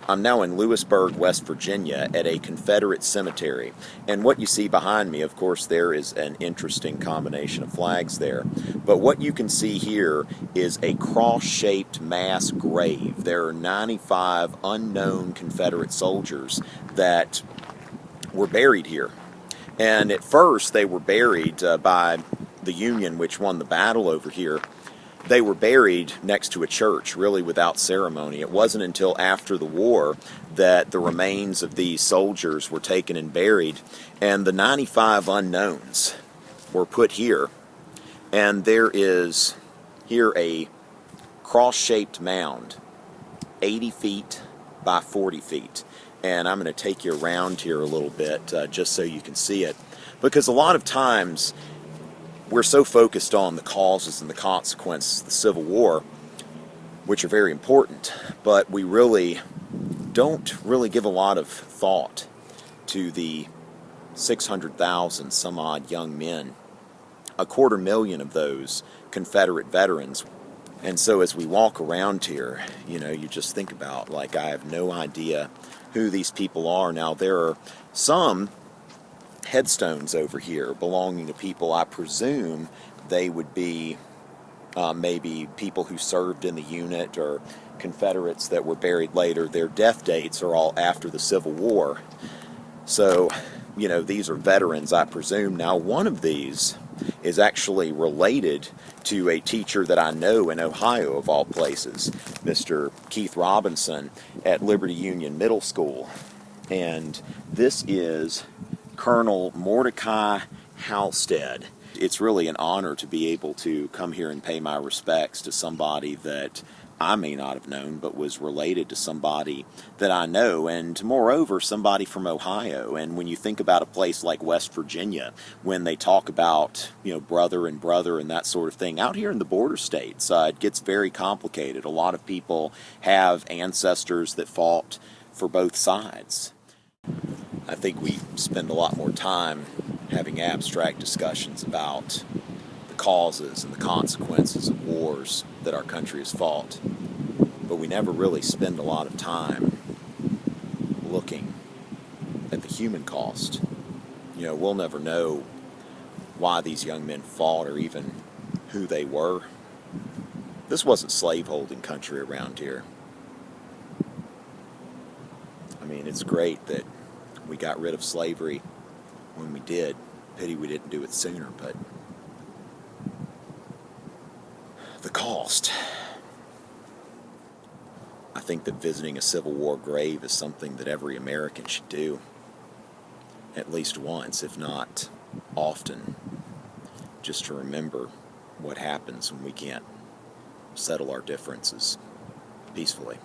I'm now in Lewisburg, West Virginia at a Confederate cemetery. And what you see behind me, of course, there is an interesting combination of flags there. But what you can see here is a cross-shaped mass grave. There are 95 unknown Confederate soldiers that were buried here. And at first they were buried by the Union, which won the battle over here. They were buried next to a church, really without ceremony. It wasn't until after the war that the remains of these soldiers were taken and buried, and the 95 unknowns were put here. And there is here a cross-shaped mound, 80 feet by 40 feet. And I'm going to take you around here a little bit just so you can see it. Because a lot of times we're so focused on the causes and the consequences of the Civil War, which are very important, but we really don't give a lot of thought to the 600,000 some odd young men, 250,000 of those Confederate veterans. And so as we walk around here, you just think about, like, I have no idea who these people are. Now, there are some headstones over here belonging to people. I presume they would be maybe people who served in the unit or Confederates that were buried later. Their death dates are all after the Civil War. So, these are veterans, I presume. Now, one of these is actually related to a teacher that I know in Ohio, of all places, Mr. Keith Robinson at Liberty Union Middle School. And this is Colonel Mordecai Halstead. It's really an honor to be able to come here and pay my respects to somebody that I may not have known, but was related to somebody that I know, and moreover, somebody from Ohio. And when you think about a place like West Virginia, when they talk about, brother and brother and that sort of thing, out here in the border states, it gets very complicated. A lot of people have ancestors that fought for both sides. I think we spend a lot more time having abstract discussions about the causes and the consequences of wars that our country has fought, but we never really spend a lot of time looking at the human cost. We'll never know why these young men fought or even who they were. This wasn't slaveholding country around here. I mean, it's great that we got rid of slavery when we did. Pity we didn't do it sooner, but the cost. I think that visiting a Civil War grave is something that every American should do at least once, if not often, just to remember what happens when we can't settle our differences peacefully.